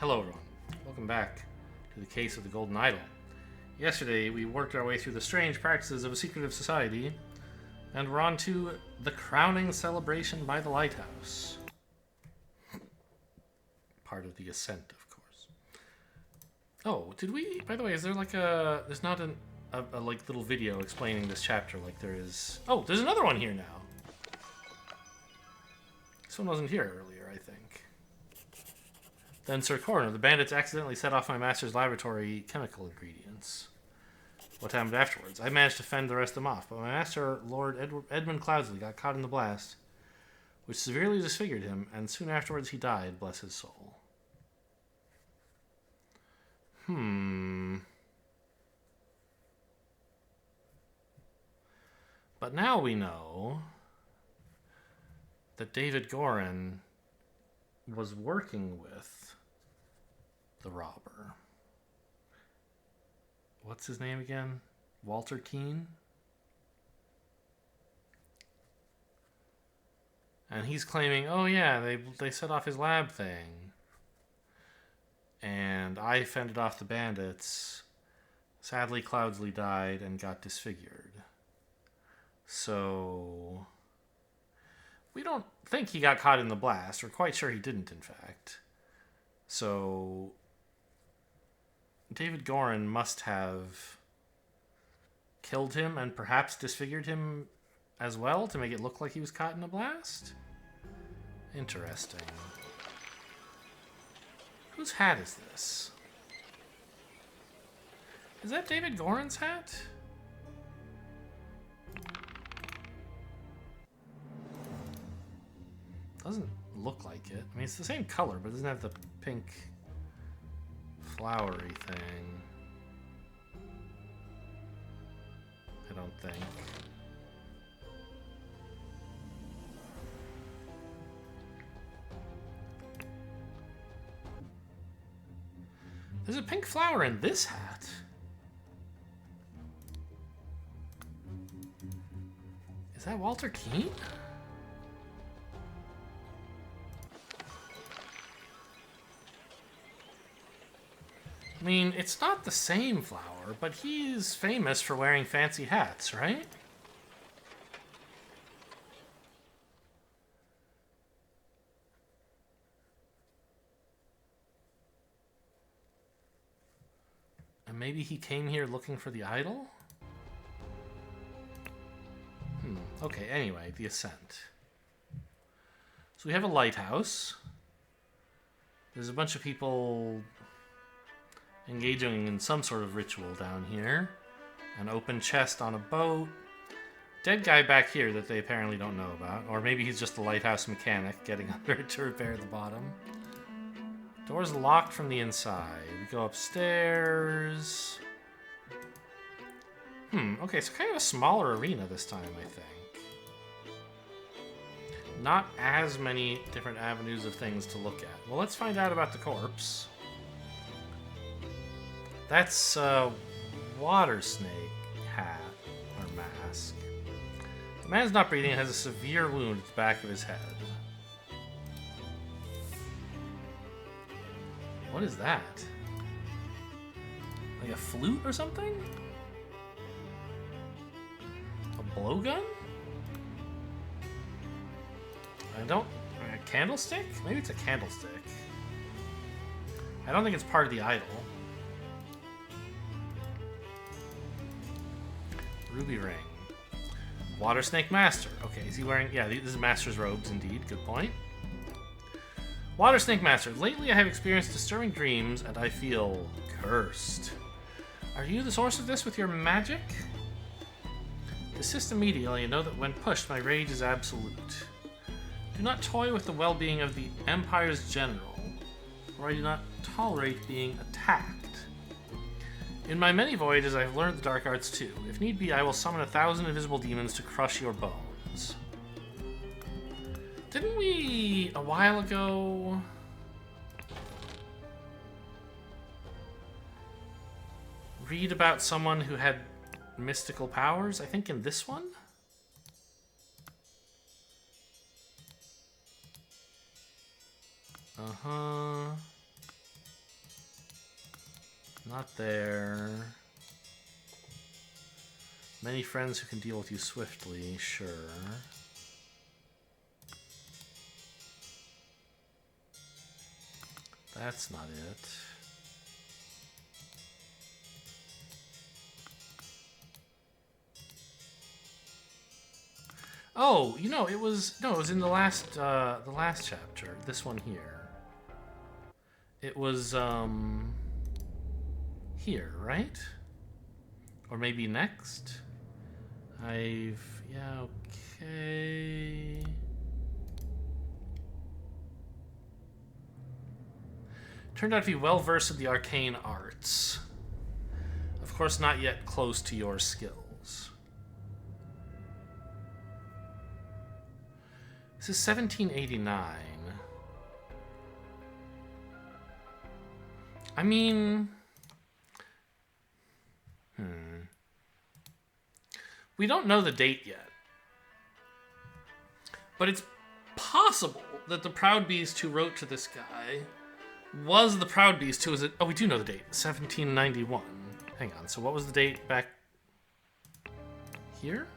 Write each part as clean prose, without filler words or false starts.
Hello everyone, welcome back to the case of the Golden Idol. Yesterday we worked our way through the strange practices of a secretive society, and we're on to the crowning celebration by the Lighthouse. Part of the ascent, of course. Oh, did we, by the way, is there like there's not a like little video explaining this chapter like there is... Oh, there's another one here now. This one wasn't here earlier, I think. Then Sir Coroner, the bandits accidentally set off my master's laboratory chemical ingredients. What happened afterwards? I managed to fend the rest of them off, but my master, Lord Edmund Cloudsley, got caught in the blast, which severely disfigured him, and soon afterwards he died, bless his soul. But now we know that David Gorin was working with the robber. What's his name again? Walter Keane? And he's claiming, oh yeah, they set off his lab thing. And I fended off the bandits. Sadly, Cloudsley died and got disfigured. So... we don't think he got caught in the blast. We're quite sure he didn't, in fact. So... David Gorin must have killed him and perhaps disfigured him as well to make it look like he was caught in a blast? Interesting. Whose hat is this? Is that David Gorin's hat? Doesn't look like it. I mean, it's the same color, but it doesn't have the pink flowery thing. I don't think. There's a pink flower in this hat. Is that Walter Keane? I mean, it's not the same flower, but he's famous for wearing fancy hats, right? And maybe he came here looking for the idol? Okay, anyway, the ascent. So we have a lighthouse. There's a bunch of people engaging in some sort of ritual down here. An open chest on a boat. Dead guy back here that they apparently don't know about. Or maybe he's just the lighthouse mechanic getting under it to repair the bottom. Door's locked from the inside. We go upstairs. Okay, so kind of a smaller arena this time, I think. Not as many different avenues of things to look at. Well, let's find out about the corpse. That's a water snake hat or mask. The man's not breathing and has a severe wound at the back of his head. What is that? Like a flute or something? A blowgun? A candlestick? Maybe it's a candlestick. I don't think it's part of the idol. Ruby ring. Water snake master. Okay, is he wearing... yeah, this is master's robes indeed. Good point. Water snake master. Lately I have experienced disturbing dreams and I feel cursed. Are you the source of this with your magic? Desist immediately and know that when pushed my rage is absolute. Do not toy with the well-being of the Empire's general, for I do not tolerate being attacked. In my many voyages, I have learned the dark arts too. If need be, I will summon 1,000 invisible demons to crush your bones. Didn't we, a while ago... read about someone who had mystical powers? I think in this one? Not there. Many friends who can deal with you swiftly, sure. That's not it. Oh, you know, it was in the last chapter. This one here. It was here, right? Or maybe next? Yeah, okay. Turned out to be well versed in the arcane arts. Of course, not yet close to your skills. This is 1789. I mean... We don't know the date yet. But it's possible that the Proud Beast who wrote to this guy was the Proud Beast who was... Oh, we do know the date. 1791. Hang on. So what was the date back here?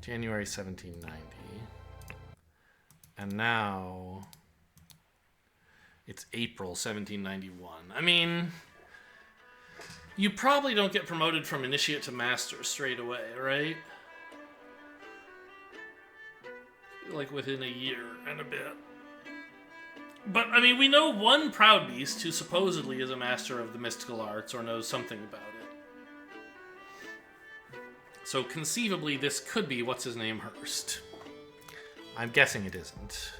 January 1790. And now it's April 1791. I mean, you probably don't get promoted from initiate to master straight away, right? Like within a year and a bit. But, I mean, we know one Proud Beast who supposedly is a master of the mystical arts or knows something about it. So conceivably, this could be what's-his-name Hurst. I'm guessing it isn't.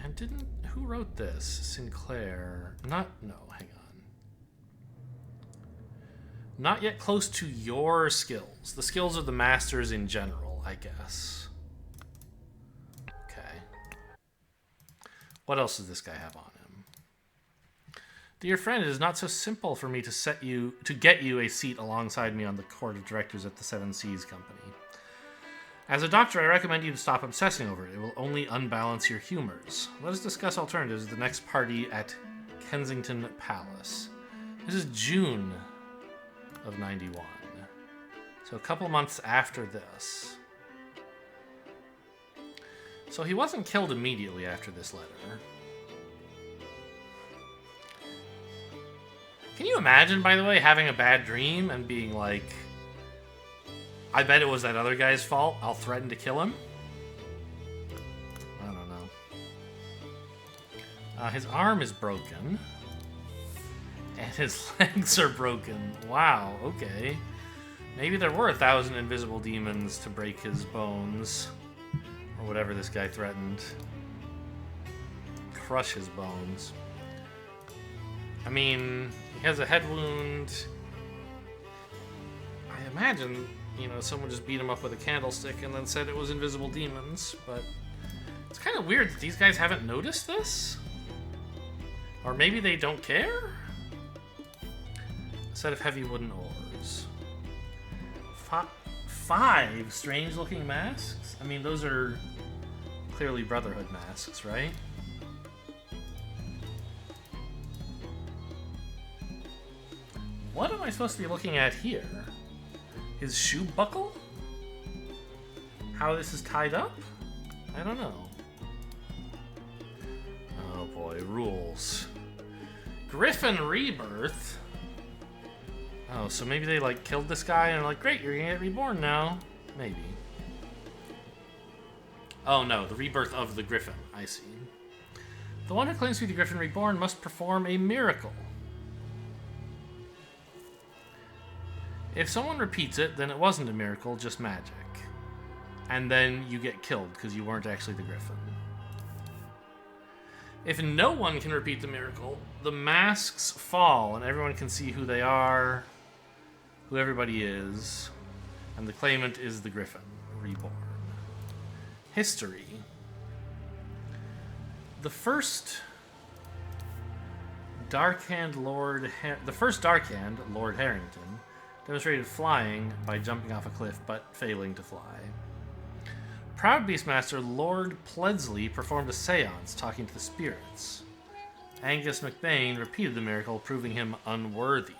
And who wrote this? Sinclair. No, hang on. Not yet close to your skills. The skills of the masters in general, I guess. Okay. What else does this guy have on him? Dear friend, it is not so simple for me to get you a seat alongside me on the court of directors at the Seven Seas Company. As a doctor, I recommend you to stop obsessing over it. It will only unbalance your humors. Let us discuss alternatives at the next party at Kensington Palace. This is June of 91. So a couple months after this. So he wasn't killed immediately after this letter. Can you imagine, by the way, having a bad dream and being like, I bet it was that other guy's fault. I'll threaten to kill him. I don't know. His arm is broken. And his legs are broken. Wow, okay. Maybe there were 1,000 invisible demons to break his bones. Or whatever this guy threatened. Crush his bones. I mean, he has a head wound. I imagine... You know, someone just beat him up with a candlestick and then said it was invisible demons, but it's kind of weird that these guys haven't noticed this. Or maybe they don't care? A set of heavy wooden oars. Five strange-looking masks? I mean, those are clearly Brotherhood masks, right? What am I supposed to be looking at here? His shoe buckle? How this is tied up? I don't know. Oh boy, rules. Griffin Rebirth? Oh, so maybe they like killed this guy and like, great, you're gonna get reborn now. Maybe. Oh no, the rebirth of the Griffin. I see. The one who claims to be the Griffin Reborn must perform a miracle. If someone repeats it, then it wasn't a miracle, just magic. And then you get killed because you weren't actually the Griffin. If no one can repeat the miracle, the masks fall and everyone can see who they are, who everybody is, and the claimant is the Griffin, reborn. History. The first Darkhand Lord Harrington, demonstrated flying by jumping off a cliff but failing to fly. Proud Beastmaster Lord Pledsley performed a seance talking to the spirits. Angus McBain repeated the miracle, proving him unworthy.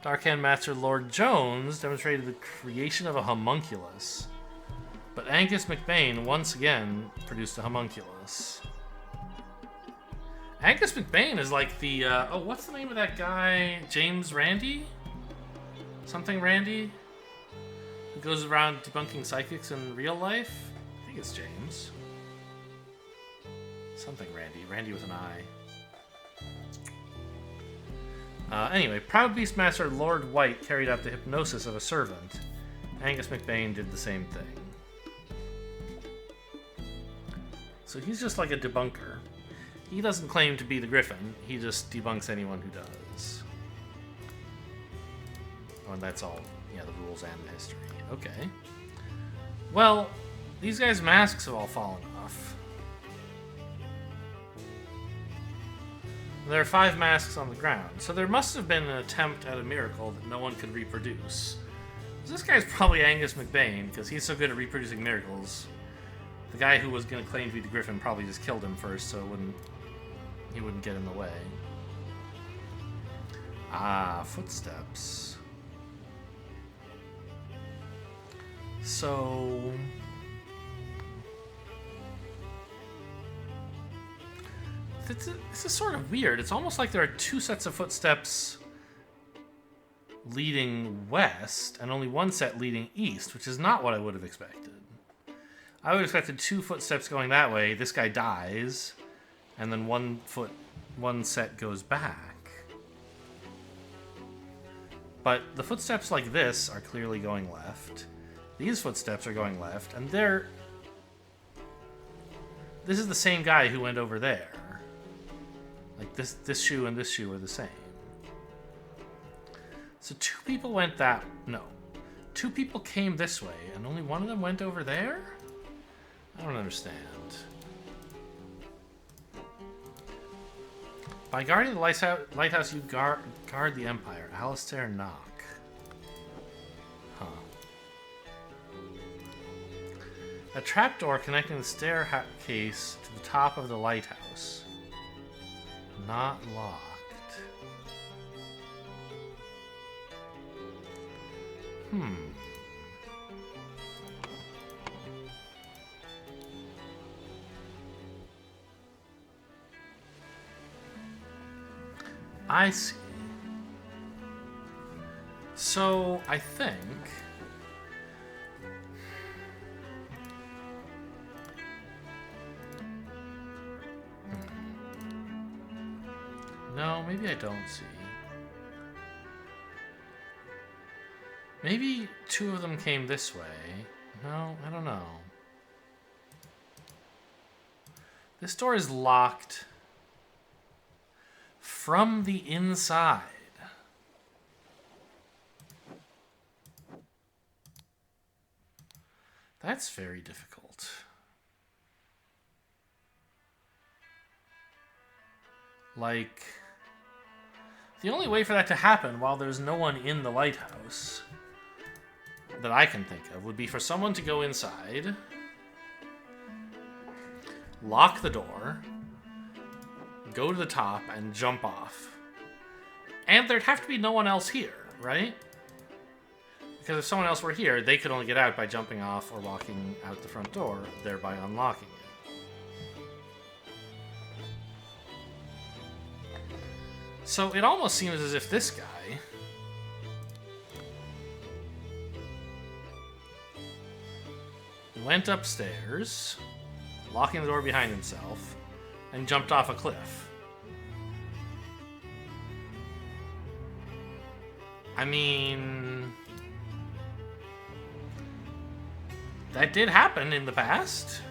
Darkhand Master Lord Jones demonstrated the creation of a homunculus. But Angus McBain once again produced a homunculus. Angus McBain is like the, what's the name of that guy? James Randi? Something Randi? Who goes around debunking psychics in real life? I think it's James. Something Randy. Randy with an I. Anyway, Proud Beastmaster Lord White carried out the hypnosis of a servant. Angus McBain did the same thing. So he's just like a debunker. He doesn't claim to be the Griffin. He just debunks anyone who does. Oh, and that's all. Yeah, the rules and the history. Okay. Well, these guys' masks have all fallen off. There are 5 masks on the ground, so there must have been an attempt at a miracle that no one could reproduce. This guy's probably Angus McBain, because he's so good at reproducing miracles. The guy who was going to claim to be the Griffin probably just killed him first, so he wouldn't get in the way. Ah, footsteps. So... This is sort of weird. It's almost like there are 2 sets of footsteps leading west, and only 1 set leading east, which is not what I would have expected. I would have expected 2 footsteps going that way, this guy dies, and then 1 set goes back. But the footsteps like this are clearly going left. These footsteps are going left, and this is the same guy who went over there. Like this shoe and this shoe are the same. So 2 people went that... No. 2 people came this way, and only 1 of them went over there? I don't understand. By guarding the lighthouse, you guard the Empire. Alistair Knock. Huh. A trapdoor connecting the staircase to the top of the lighthouse. Not locked. I see. So, I think... No, maybe I don't see. Maybe 2 of them came this way. No, I don't know. This door is locked from the inside. That's very difficult. Like, the only way for that to happen while there's no one in the lighthouse that I can think of would be for someone to go inside, lock the door, go to the top, and jump off. And there'd have to be no one else here, right? Because if someone else were here, they could only get out by jumping off or walking out the front door, thereby unlocking it. So it almost seems as if this guy went upstairs, locking the door behind himself, and jumped off a cliff. I mean, that did happen in the past.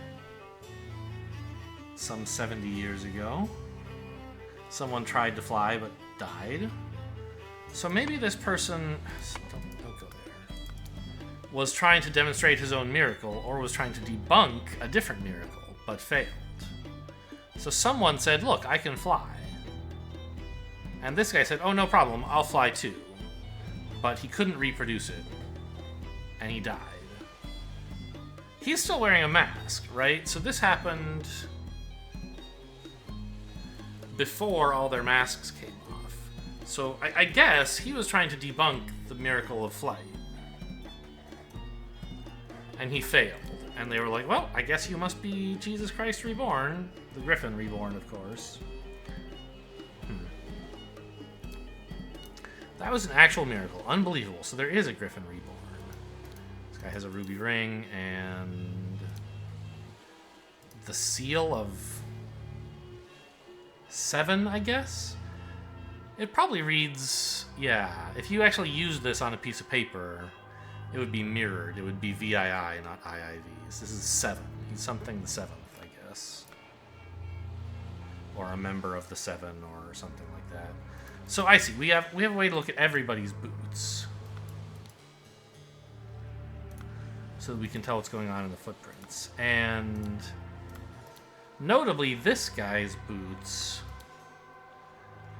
Some 70 years ago. Someone tried to fly but died. So maybe this person... Don't go there. Was trying to demonstrate his own miracle, or was trying to debunk a different miracle, but failed. So someone said, look, I can fly. And this guy said, oh, no problem, I'll fly too. But he couldn't reproduce it. And he died. He's still wearing a mask, right? So this happened before all their masks came off. So I guess he was trying to debunk the miracle of flight. And he failed. And they were like, well, I guess you must be Jesus Christ reborn. The Griffin reborn, of course. That was an actual miracle. Unbelievable. So there is a Griffin reborn. This guy has a ruby ring and the seal of 7, I guess? It probably reads, yeah, if you actually used this on a piece of paper, it would be mirrored. It would be VII, not IIVs. This is 7. He's something the 7th, I guess. Or a member of the 7 or something like that. So I see. We have a way to look at everybody's boots. So that we can tell what's going on in the footprints. And notably, this guy's boots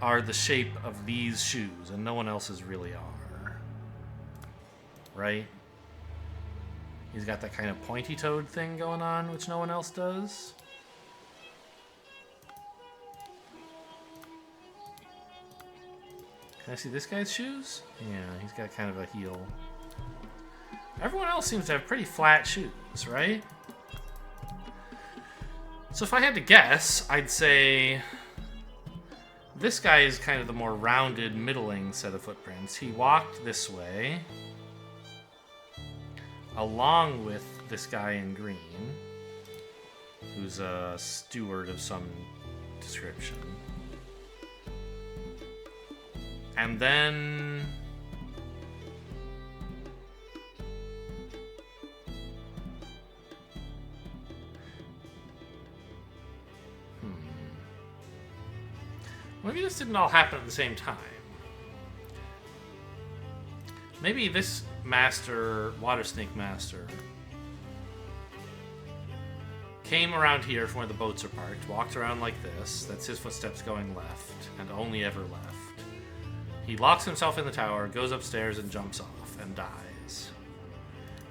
are the shape of these shoes, and no one else's really are. Right? He's got that kind of pointy-toed thing going on, which no one else does. Can I see this guy's shoes? Yeah, he's got kind of a heel. Everyone else seems to have pretty flat shoes, right? So if I had to guess, I'd say this guy is kind of the more rounded, middling set of footprints. He walked this way, along with this guy in green, who's a steward of some description. And then maybe this didn't all happen at the same time. Maybe this master, water snake master, came around here from where the boats are parked, walked around like this. That's his footsteps going left, and only ever left. He locks himself in the tower, goes upstairs, and jumps off, and dies.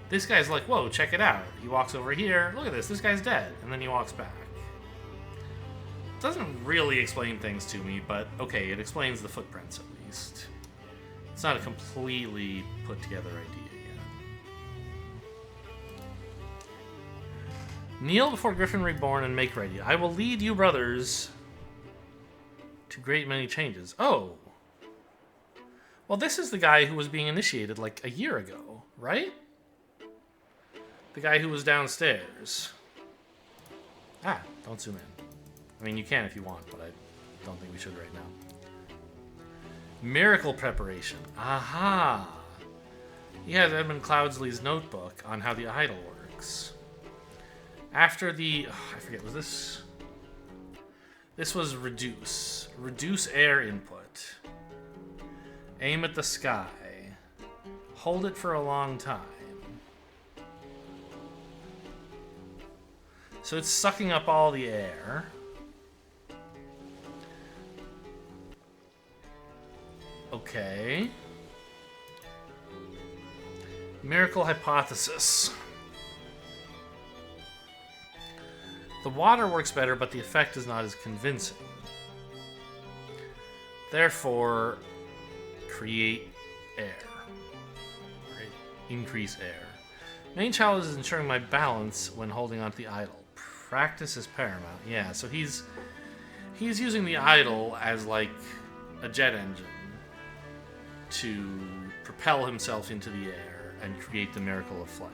This guy's like, whoa, check it out. He walks over here, look at this guy's dead, and then he walks back. Doesn't really explain things to me, but okay, it explains the footprints at least. It's not a completely put together idea yet. Kneel before Griffin Reborn and make ready. I will lead you brothers to great many changes. Oh! Well, this is the guy who was being initiated like a year ago, right? The guy who was downstairs. Ah, don't zoom in. I mean, you can if you want, but I don't think we should right now. Miracle preparation. Aha! He has Edmund Cloudsley's notebook on how the idol works. After the... I forget, was this... This was reduce. Reduce air input. Aim at the sky. Hold it for a long time. So it's sucking up all the air. Okay. Miracle hypothesis. The water works better, but the effect is not as convincing. Therefore, create air. Right? Increase air. Main challenge is ensuring my balance when holding onto the idol. Practice is paramount. Yeah, so he's using the idol as like a jet engine to propel himself into the air and create the miracle of flight.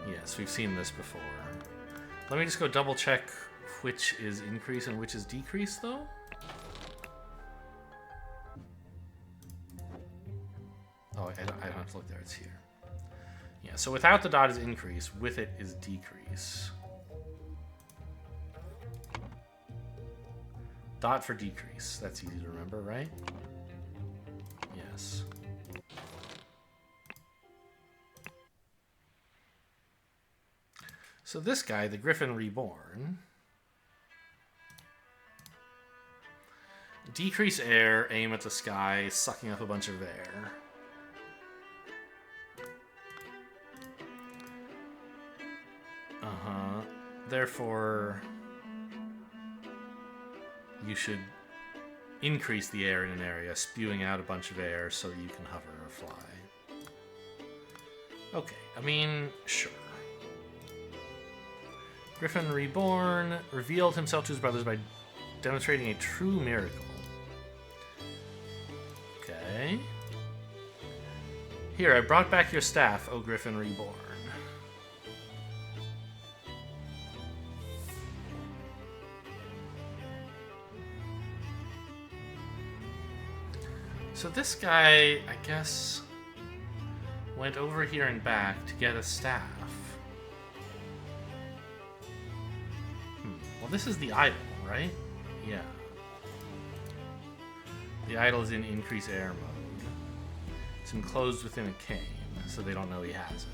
Yes, we've seen this before. Let me just go double check which is increase and which is decrease, though. Oh, I don't have to look there. It's here. Yeah, so without the dot is increase, with it is decrease. Dot for decrease. That's easy to remember, right? Yes. So this guy, the Griffin Reborn, decrease air, aim at the sky, sucking up a bunch of air. Uh-huh. Therefore, you should increase the air in an area, spewing out a bunch of air so you can hover or fly. Okay, I mean, sure. Griffin Reborn revealed himself to his brothers by demonstrating a true miracle. Okay. Here, I brought back your staff, O Griffin Reborn. So this guy, I guess, went over here and back to get a staff. Well, this is the idol, right? Yeah. The idol is in increase air mode. It's enclosed within a cane, so they don't know he has it.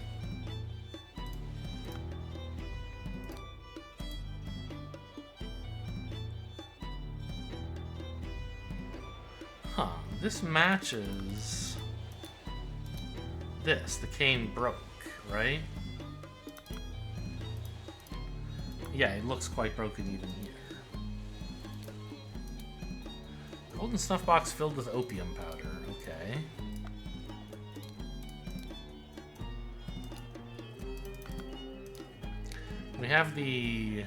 Huh. This matches this. The cane broke, right? Yeah, it looks quite broken even here. Golden snuff box filled with opium powder. Okay. We have the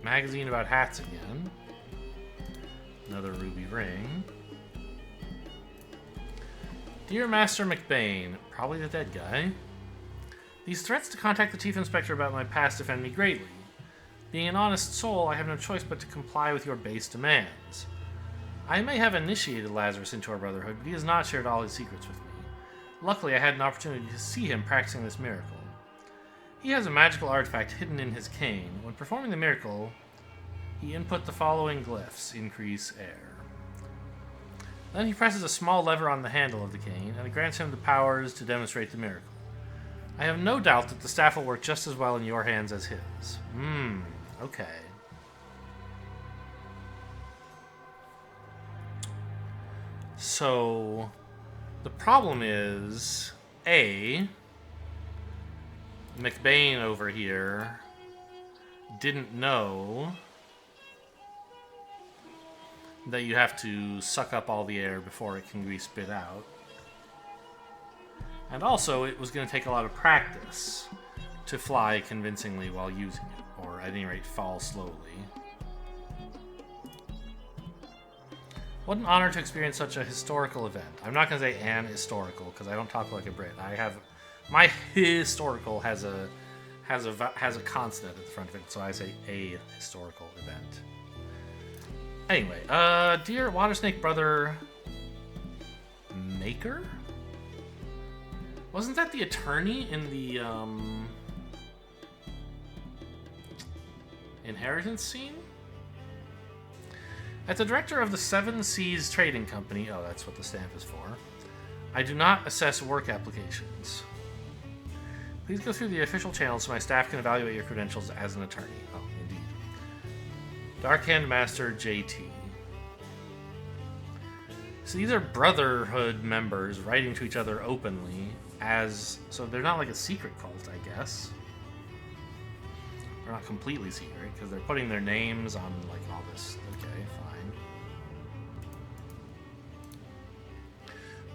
magazine about hats again. Another ruby ring. Dear Master McBain, probably the dead guy. These threats to contact the Chief Inspector about my past offend me greatly. Being an honest soul, I have no choice but to comply with your base demands. I may have initiated Lazarus into our brotherhood, but he has not shared all his secrets with me. Luckily, I had an opportunity to see him practicing this miracle. He has a magical artifact hidden in his cane. When performing the miracle, he input the following glyphs: increase air. Then he presses a small lever on the handle of the cane, and it grants him the powers to demonstrate the miracle. I have no doubt that the staff will work just as well in your hands as his. Okay. So, the problem is, A, McBain over here didn't know that you have to suck up all the air before it can be spit out. And also, it was going to take a lot of practice to fly convincingly while using it, or at any rate, fall slowly. What an honor to experience such a historical event. I'm not going to say an historical, because I don't talk like a Brit. I have... My historical has a consonant at the front of it, so I say a historical event. Anyway, dear Watersnake brother... Maker? Wasn't that the attorney in the, inheritance scene? As the director of the Seven Seas Trading Company, oh, that's what the stamp is for, I do not assess work applications. Please go through the official channels so my staff can evaluate your credentials as an attorney. Oh, indeed. Darkhand Master JT. So these are Brotherhood members writing to each other openly as... So they're not like a secret cult, I guess. They're not completely secret, because they're putting their names on, like, all this. Okay, fine.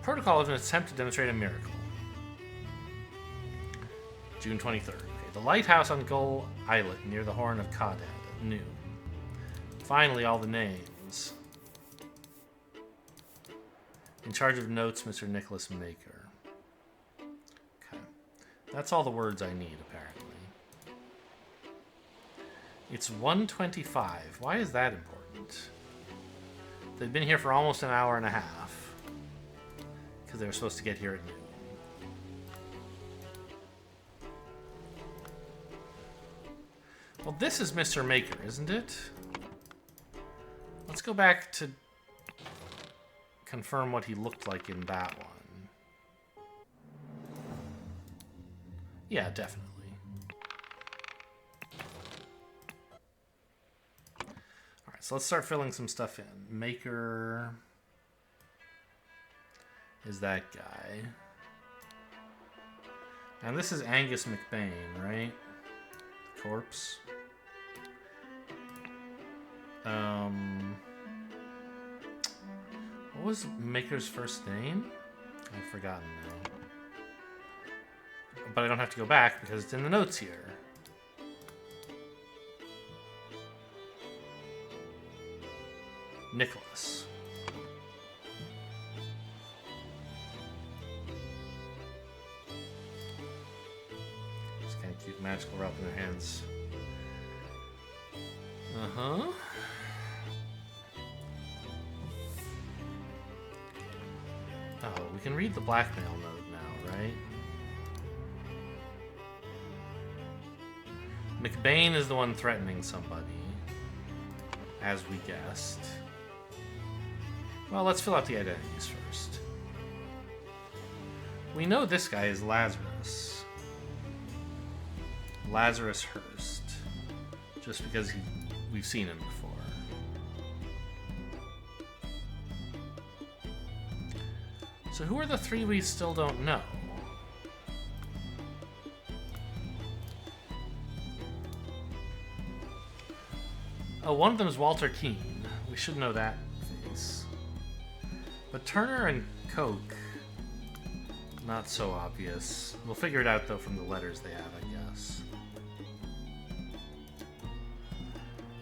Protocol is an attempt to demonstrate a miracle. June 23rd. Okay, the Lighthouse on Gull Islet near the Horn of Kadad at noon. Finally, all the names. In charge of notes, Mr. Nicholas Maker. Okay. That's all the words I need, apparently. It's 1:25. Why is that important? They've been here for almost an hour and a half. Because they were supposed to get here at noon. Well, this is Mr. Maker, isn't it? Let's go back to confirm what he looked like in that one. Yeah, definitely. Alright, so let's start filling some stuff in. Maker is that guy. And this is Angus McBain, right? corpse. What was Maker's first name? I've forgotten now. But I don't have to go back because it's in the notes here. Nicholas. It's kind of cute, magical rope in their hands. Uh-huh. Oh, we can read the blackmail note now, right? McBain is the one threatening somebody, as we guessed. Well, let's fill out the identities first. We know this guy is Lazarus. Lazarus Hurst. Just because we've seen him before. So who are the three we still don't know? Oh, one of them is Walter Keane. We should know that face. But Turner and Koch, not so obvious. We'll figure it out, though, from the letters they have, I guess.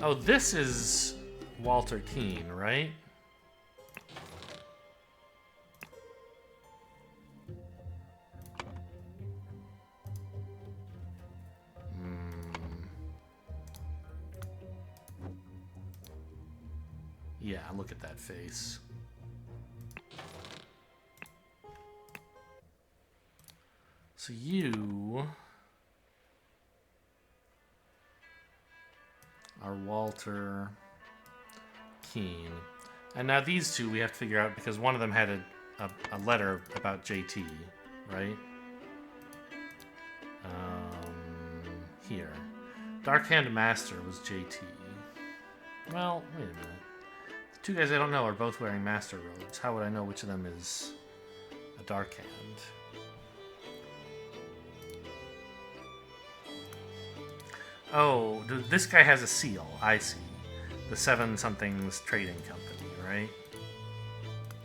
Oh, this is Walter Keane, right? Yeah, look at that face. So you are Walter Keane. And now these two we have to figure out because one of them had a letter about JT, right? Here. Dark-Hand Master was JT. Well, wait a minute. The two guys I don't know are both wearing Master robes. How would I know which of them is a Dark-Hand? Oh, this guy has a seal. I see. The Seven Somethings Trading Company, right?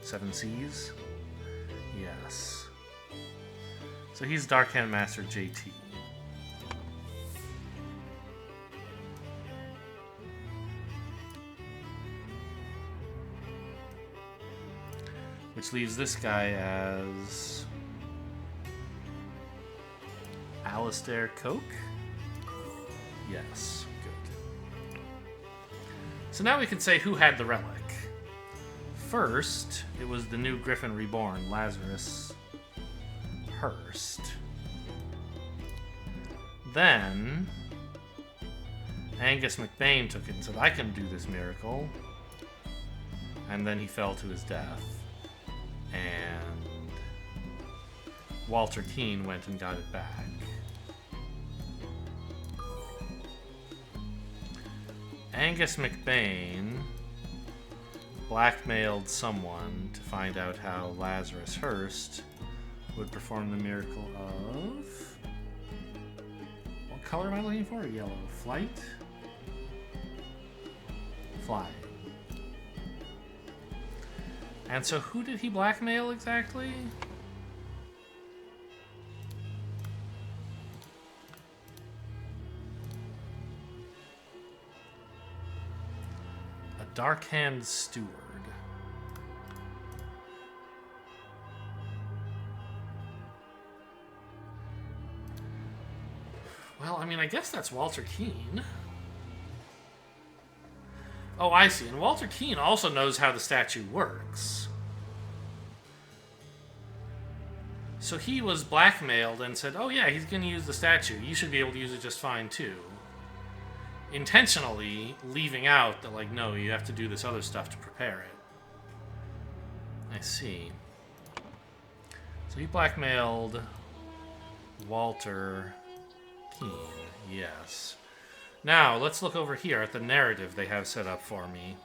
Seven Seas? Yes. So he's Dark-Hand Master JT. Which leaves this guy as Alistair Koch? Yes, good. So now we can say who had the relic. First, it was the new Griffin Reborn, Lazarus Hurst. Then, Angus McBain took it and said, I can do this miracle. And then he fell to his death. And Walter Keane went and got it back. Angus McBain blackmailed someone to find out how Lazarus Hurst would perform the miracle of... What color am I looking for? Yellow. Flight? Fly. And so who did he blackmail exactly? A Dark-Hand Steward. Well, I mean, I guess that's Walter Keane. Oh, I see. And Walter Keane also knows how the statue works. So he was blackmailed and said, oh yeah, he's going to use the statue. You should be able to use it just fine too. Intentionally leaving out that, like, no, you have to do this other stuff to prepare it. I see. So he blackmailed Walter Keane. Yes. Now, let's look over here at the narrative they have set up for me.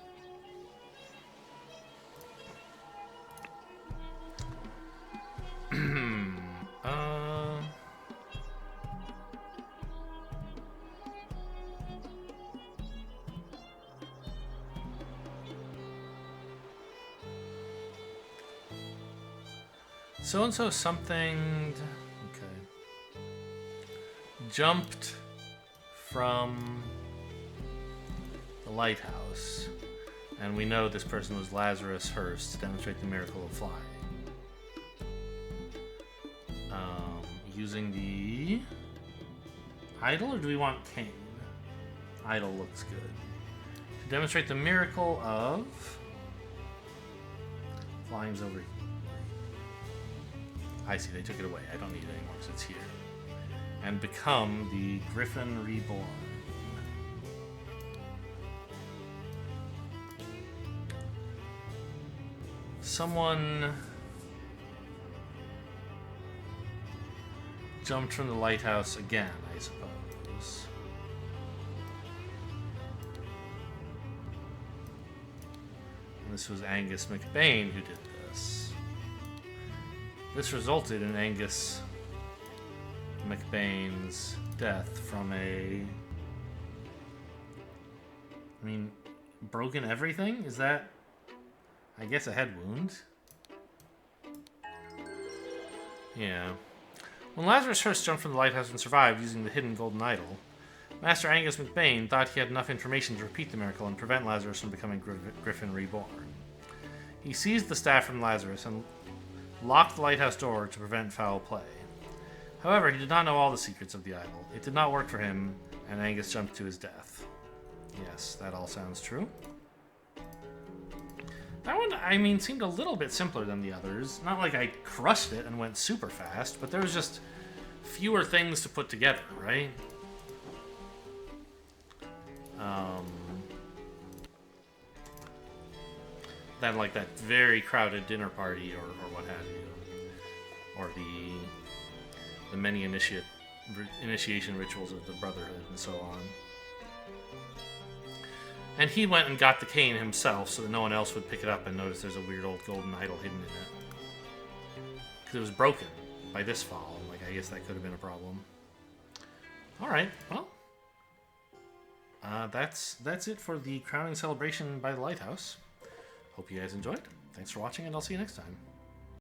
So-and-so something... Okay. Jumped from the lighthouse. And we know this person was Lazarus Hurst to demonstrate the miracle of flying. Using the idol, or do we want Cain? Idol looks good. To demonstrate the miracle of flying's over here. I see, they took it away. I don't need it anymore because it's here. And become the Griffin Reborn. Someone jumped from the lighthouse again, I suppose. And this was Angus McBain who did this. This resulted in Angus McBain's death from a... I mean, broken everything? Is that... I guess a head wound? Yeah. When Lazarus Hurst jumped from the lighthouse and survived using the hidden golden idol, Master Angus McBain thought he had enough information to repeat the miracle and prevent Lazarus from becoming Griffin Reborn. He seized the staff from Lazarus and locked the lighthouse door to prevent foul play. However, he did not know all the secrets of the idol. It did not work for him, and Angus jumped to his death. Yes, that all sounds true. That one, I mean, seemed a little bit simpler than the others. Not like I crushed it and went super fast, but there was just fewer things to put together, right? Than like that very crowded dinner party or what have you. Or the many initiation rituals of the Brotherhood and so on. And he went and got the cane himself so that no one else would pick it up and notice there's a weird old golden idol hidden in it. Because it was broken by this fall. Like, I guess that could have been a problem. Alright, well. That's it for the crowning celebration by the Lighthouse. Hope you guys enjoyed. Thanks for watching, and I'll see you next time.